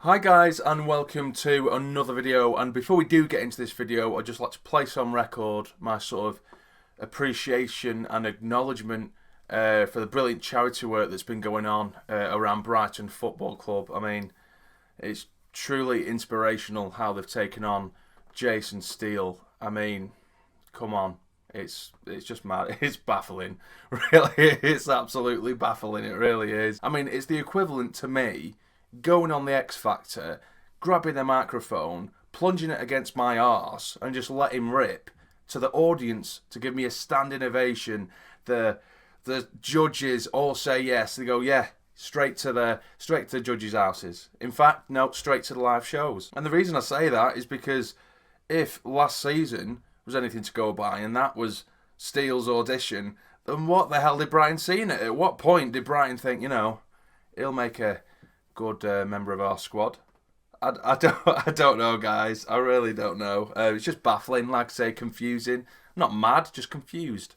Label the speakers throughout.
Speaker 1: Hi guys and welcome to another video, and before we do get into this video I'd just like to place on record my sort of appreciation and acknowledgement for the brilliant charity work that's been going on around Brighton Football Club. I mean, it's truly inspirational how they've taken on Jason Steele. I mean, come on. It's just mad. It's baffling. Really, it's absolutely baffling. It really is. I mean, it's the equivalent to me going on the X Factor, grabbing the microphone, plunging it against my arse, and just let him rip to the audience to give me a standing ovation. The judges all say yes. They go, yeah, straight to the judges' houses. In fact, no, straight to the live shows. And the reason I say that is because if last season was anything to go by, and that was Steele's audition, then what the hell did Brighton see in it? At what point did Brighton think, he'll make a good member of our squad? I don't know, guys. I really don't know. It's just baffling, like I say, confusing. Not mad, just confused.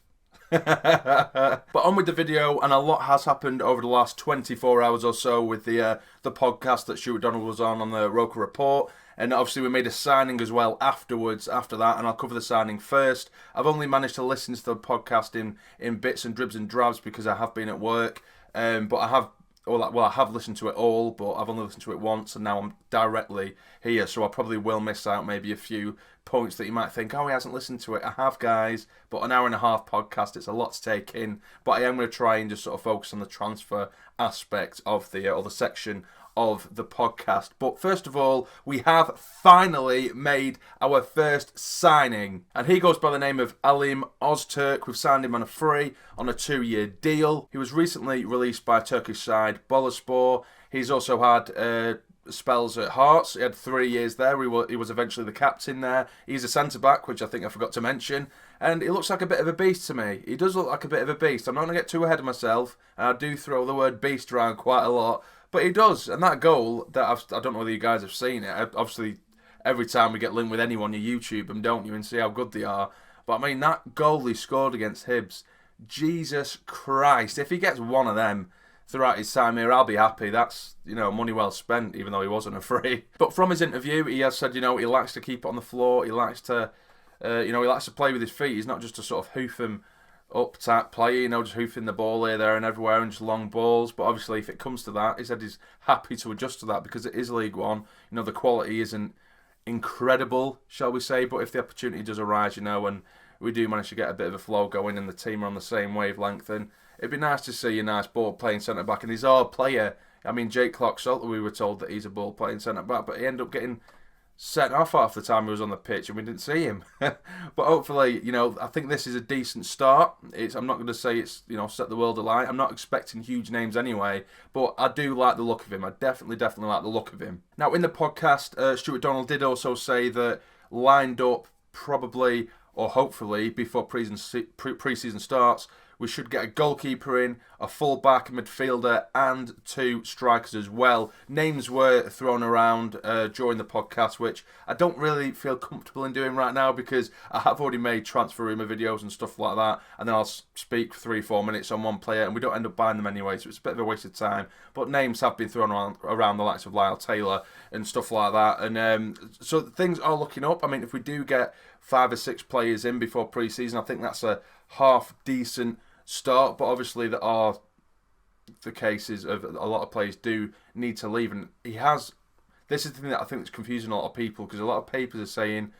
Speaker 1: But on with the video, and a lot has happened over the last 24 hours or so with the podcast that Stewart was on the Roker Report. And obviously we made a signing as well after that, and I'll cover the signing first. I've only managed to listen to the podcast in bits and dribs and drabs because I have been at work, but I have listened to it all, but I've only listened to it once, and now I'm directly here, so I probably will miss out maybe a few points that you might think, oh, he hasn't listened to it. I have, guys, but an hour and a half podcast, it's a lot to take in, but I am going to try and just sort of focus on the transfer aspect of the section of the podcast. But first of all, we have finally made our first signing, and he goes by the name of Alim Ozturk. We've signed him on a free on a 2-year deal. He was recently released by Turkish side Boluspor. He's also had spells at Hearts. He had 3 years there. He was eventually the captain there. He's a centre-back, which I think I forgot to mention. And he looks like a bit of a beast to me. He does look like a bit of a beast. I'm not going to get too ahead of myself. And I do throw the word beast around quite a lot. But he does. And that goal, I don't know whether you guys have seen it. Obviously, every time we get linked with anyone, you YouTube them, don't you, and see how good they are. But I mean, that goal he scored against Hibs, Jesus Christ. If he gets one of them throughout his time here, I'll be happy. That's, money well spent, even though he wasn't a free. But from his interview, he has said, he likes to keep it on the floor. He likes to, he likes to play with his feet. He's not just a sort of hoof him up type player, just hoofing the ball here, there and everywhere and just long balls. But obviously if it comes to that, he said he's happy to adjust to that because it is League One. The quality isn't incredible, shall we say, but if the opportunity does arise, and we do manage to get a bit of a flow going and the team are on the same wavelength, then it'd be nice to see a nice ball playing centre back. And he's our player. I mean, Jake Clark-Salter, we were told that he's a ball playing centre back, but he ended up getting sent off half the time he was on the pitch and we didn't see him. But hopefully, I think this is a decent start. I'm not going to say it's, set the world alight. I'm not expecting huge names anyway, but I do like the look of him. I definitely like the look of him. Now, in the podcast, Stewart Donald did also say that lined up probably or hopefully before pre-season starts, we should get a goalkeeper in, a full-back, a midfielder, and 2 strikers as well. Names were thrown around during the podcast, which I don't really feel comfortable in doing right now because I have already made transfer rumour videos and stuff like that, and then I'll speak for 3-4 minutes on one player, and we don't end up buying them anyway, so it's a bit of a waste of time. But names have been thrown around the likes of Lyle Taylor and stuff like that, and so things are looking up. I mean, if we do get 5 or 6 players in before pre-season, I think that's a half-decent start, but obviously there are the cases of a lot of players do need to leave, and this is the thing that I think is confusing a lot of people, because a lot of papers are saying,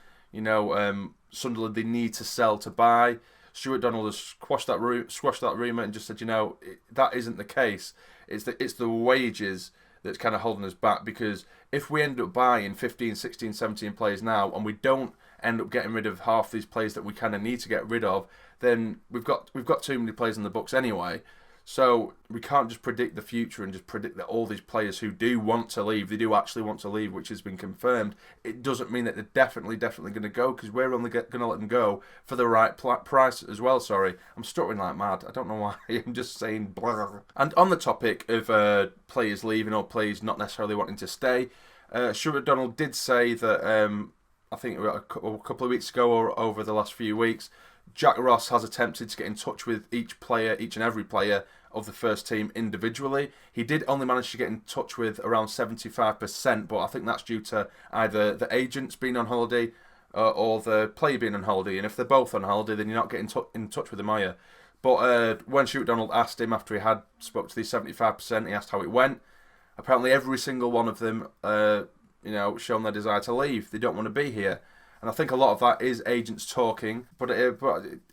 Speaker 1: Sunderland, they need to sell to buy. Stewart Donald has squashed that rumour and just said, that isn't the case. It's the wages that's kind of holding us back, because if we end up buying 15, 16, 17 players now and we don't end up getting rid of half these players that we kind of need to get rid of, then we've got too many players in the books anyway. So we can't just predict the future and just predict that all these players who do want to leave, they do actually want to leave, which has been confirmed. It doesn't mean that they're definitely going to go, because we're only going to let them go for the right price as well. Sorry, I'm stuttering like mad. I don't know why. I'm just saying blah. And on the topic of players leaving or players not necessarily wanting to stay, Stewart Donald did say that I think a couple of weeks ago or over the last few weeks, Jack Ross has attempted to get in touch with each and every player of the first team individually. He did only manage to get in touch with around 75%, but I think that's due to either the agents being on holiday or the player being on holiday. And if they're both on holiday, then you're not getting in touch with them, are you? But when Stewart Donald asked him after he had spoke to the 75%, he asked how it went. Apparently every single one of them, shown their desire to leave. They don't want to be here. And I think a lot of that is agents talking. But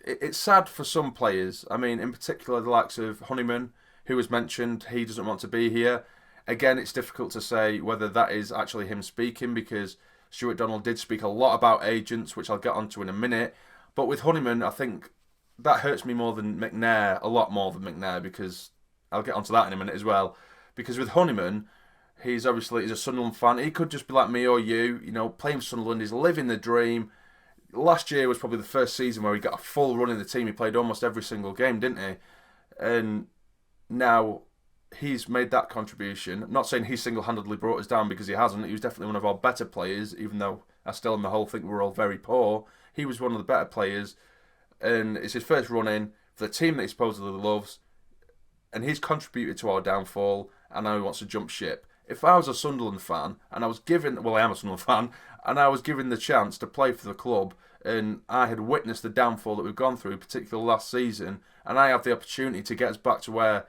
Speaker 1: it's sad for some players. I mean, in particular, the likes of Honeyman, who was mentioned, he doesn't want to be here. Again, it's difficult to say whether that is actually him speaking, because Stewart Donald did speak a lot about agents, which I'll get onto in a minute. But with Honeyman, I think that hurts me more than McNair, a lot more than McNair, because I'll get onto that in a minute as well. Because with Honeyman, he's a Sunderland fan. He could just be like me or you, playing Sunderland. He's living the dream. Last year was probably the first season where he got a full run in the team. He played almost every single game, didn't he? And now he's made that contribution. I'm not saying he single-handedly brought us down, because he hasn't. He was definitely one of our better players, even though I still on the whole think we're all very poor. He was one of the better players, and it's his first run in for the team that he supposedly loves, and he's contributed to our downfall, and now he wants to jump ship. If I was a Sunderland fan, and I was given, well, I am a Sunderland fan, and I was given the chance to play for the club, and I had witnessed the downfall that we've gone through, particularly last season, and I have the opportunity to get us back to where,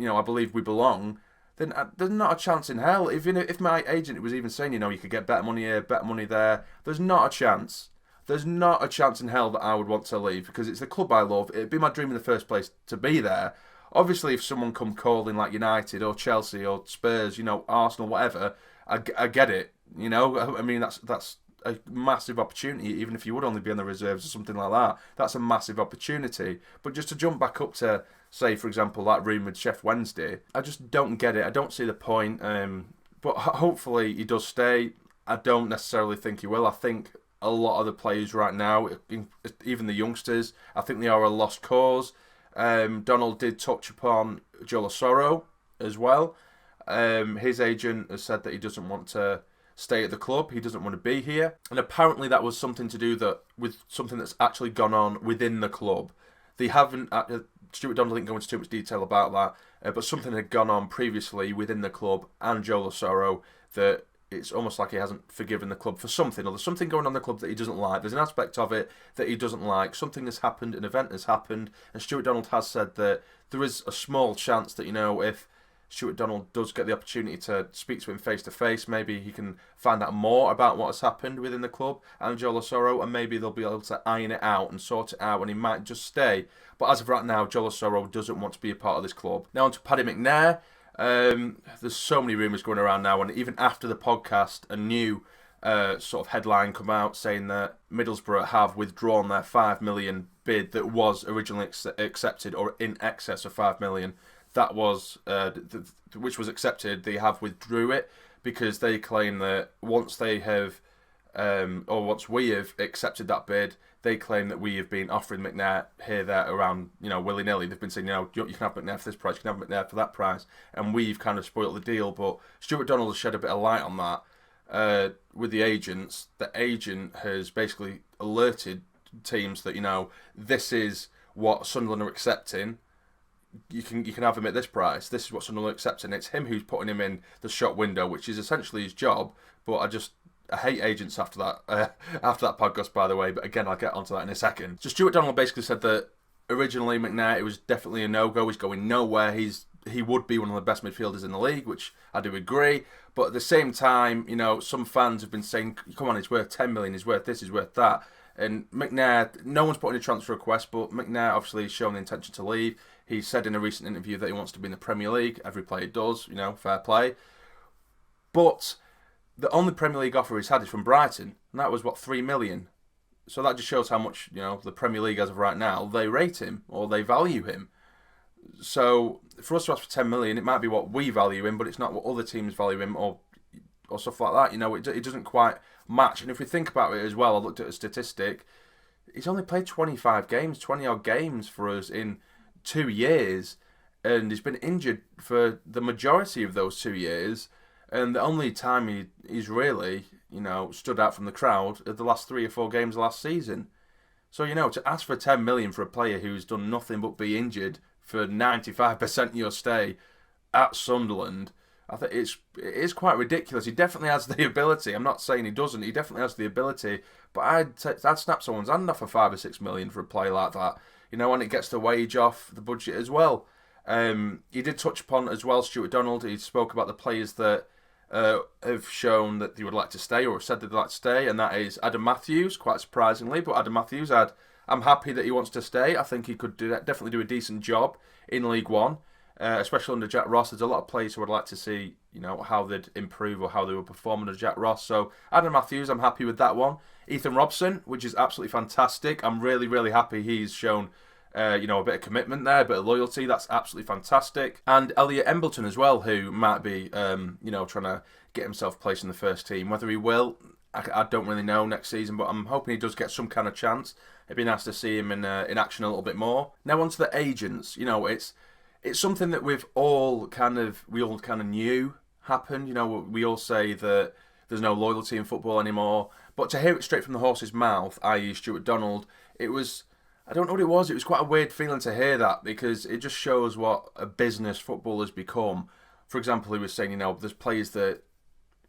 Speaker 1: I believe we belong, then there's not a chance in hell. If my agent was even saying, you could get better money here, better money there, there's not a chance. There's not a chance in hell that I would want to leave, because it's the club I love. It'd be my dream in the first place to be there. Obviously, if someone come calling like United or Chelsea or Spurs, Arsenal, whatever, I get it. I mean, that's a massive opportunity, even if you would only be on the reserves or something like that. That's a massive opportunity. But just to jump back up to, say, for example, that room with Chef Wednesday, I just don't get it. I don't see the point. But hopefully he does stay. I don't necessarily think he will. I think a lot of the players right now, even the youngsters, I think they are a lost cause. Donald did touch upon Joe Lasoro as well. His agent has said that he doesn't want to stay at the club. He doesn't want to be here. And apparently that was something to do with something that's actually gone on within the club. They haven't, Stewart Donald didn't go into too much detail about that, but something had gone on previously within the club and Joe Lasoro that it's almost like he hasn't forgiven the club for something, or there's something going on in the club that he doesn't like. There's an aspect of it that he doesn't like. Something has happened, an event has happened, and Stewart Donald has said that there is a small chance that, if Stewart Donald does get the opportunity to speak to him face to face, maybe he can find out more about what has happened within the club and Joe Lasoro, and maybe they'll be able to iron it out and sort it out, and he might just stay. But as of right now, Joe Lasoro doesn't want to be a part of this club. Now on to Paddy McNair. There's so many rumours going around now, and even after the podcast, a new sort of headline come out saying that Middlesbrough have withdrawn their 5 million bid that was originally accepted, or in excess of 5 million. That was which was accepted. They have withdrew it because they claim that once they have, or once we have accepted that bid, they claim that we have been offering McNair here, there, around, willy-nilly. They've been saying, you can have McNair for this price, you can have McNair for that price, and we've kind of spoiled the deal. But Stewart Donald has shed a bit of light on that with the agents. The agent has basically alerted teams that, this is what Sunderland are accepting. You can have him at this price. This is what Sunderland are accepting. It's him who's putting him in the shop window, which is essentially his job. But I hate agents after that podcast, by the way, but again, I'll get onto that in a second. So Stewart Donald basically said that originally McNair, it was definitely a no-go. He's going nowhere. He would be one of the best midfielders in the league, which I do agree. But at the same time, some fans have been saying, come on, he's worth 10 million, he's worth this, he's worth that. And McNair, no one's put in a transfer request, but McNair obviously has shown the intention to leave. He said in a recent interview that he wants to be in the Premier League. Every player does, fair play. But the only Premier League offer he's had is from Brighton, and that was, 3 million. So that just shows how much, the Premier League as of right now, they rate him, or they value him. So for us to ask for 10 million, it might be what we value him, but it's not what other teams value him, or stuff like that. It doesn't quite match. And if we think about it as well, I looked at a statistic. He's only played 25 games, 20-odd games for us in 2 years, and he's been injured for the majority of those 2 years. And the only time he's really, stood out from the crowd are the last 3 or 4 games of last season. So, to ask for 10 million for a player who's done nothing but be injured for 95% of your stay at Sunderland, I think it is quite ridiculous. He definitely has the ability. I'm not saying he doesn't. He definitely has the ability. But I'd snap someone's hand off for 5 or 6 million for a player like that. You know, when it gets the wage off the budget as well. He did touch upon as well, Stewart Donald. He spoke about the players that have shown that they would like to stay or have said they'd like to stay, and that is Adam Matthews, quite surprisingly. But Adam Matthews, I'm happy that he wants to stay. I think he could definitely do a decent job in League One. Especially under Jack Ross, there's a lot of players who would like to see, you know, how they'd improve or how they would perform under Jack Ross. So Adam Matthews, I'm happy with that one. Ethan Robson, which is absolutely fantastic. I'm really, really happy he's shown, you know, a bit of commitment there, a bit of loyalty. That's absolutely fantastic. And Elliot Embleton as well, who might be, you know, trying to get himself placed in the first team. Whether he will, I don't really know next season, but I'm hoping he does get some kind of chance. It'd be nice to see him in action a little bit more. Now on to the agents. You know, it's something that we all kind of knew happened. You know, we all say that there's no loyalty in football anymore. But to hear it straight from the horse's mouth, i.e. Stewart Donald, it was, I don't know what it was. It was quite a weird feeling to hear that, because it just shows what a business football has become. For example, he was saying, you know, there's players that,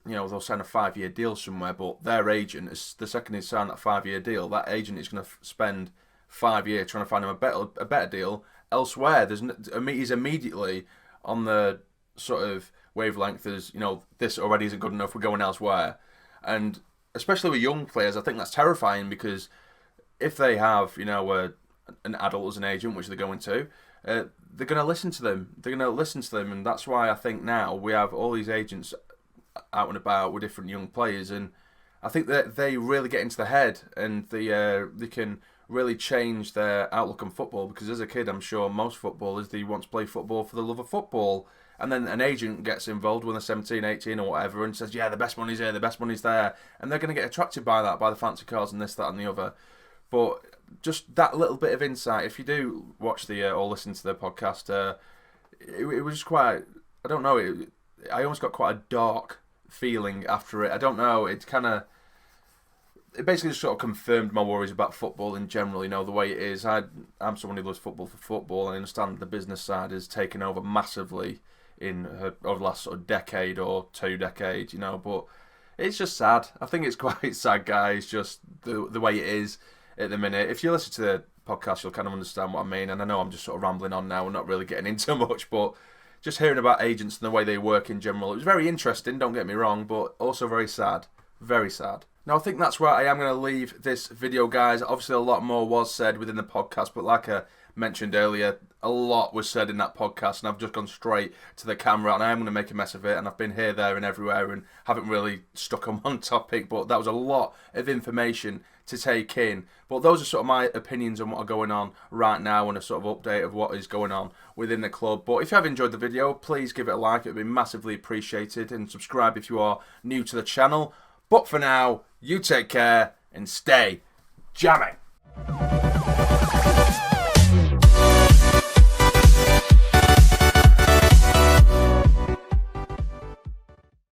Speaker 1: you know, they'll sign a 5-year deal somewhere, but their agent, the second they sign that 5-year deal, that agent is going to spend 5 years trying to find him a better deal elsewhere. He's immediately on the sort of wavelength as, you know, this already isn't good enough, we're going elsewhere. And especially with young players, I think that's terrifying, because if they have, you know, an adult as an agent, which they're going to, they're going to listen to them. And that's why I think now we have all these agents out and about with different young players, and I think that they really get into the head, and they can really change their outlook on football. Because as a kid, I'm sure most footballers, they want to play football for the love of football, and then an agent gets involved when they're 17, 18 or whatever, and says, yeah, the best money's here, the best money's there, and they're going to get attracted by that, by the fancy cars and this, that and the other. But just that little bit of insight, if you do watch or listen to the podcast, it was just quite, I don't know, I almost got quite a dark feeling after it. I don't know, it basically just sort of confirmed my worries about football in general, you know, the way it is. I'm someone who loves football for football, and I understand the business side has taken over massively over the last sort of decade or 2 decades, you know, but it's just sad. I think it's quite sad, guys, just the way it is at the minute. If you listen to the podcast, you'll kind of understand what I mean, and I know I'm just sort of rambling on now and not really getting into much, but just hearing about agents and the way they work in general, it was very interesting, don't get me wrong, but also very sad. Very sad. Now, I think that's where I am going to leave this video, guys. Obviously, a lot more was said within the podcast, but like I mentioned earlier, a lot was said in that podcast, and I've just gone straight to the camera, and I am going to make a mess of it, and I've been here, there, and everywhere, and haven't really stuck on one topic, but that was a lot of information to take in. But those are sort of my opinions on what are going on right now, and a sort of update of what is going on within the club. But if you have enjoyed the video, please give it a like. It would be massively appreciated, and subscribe if you are new to the channel. But for now, you take care and stay jamming.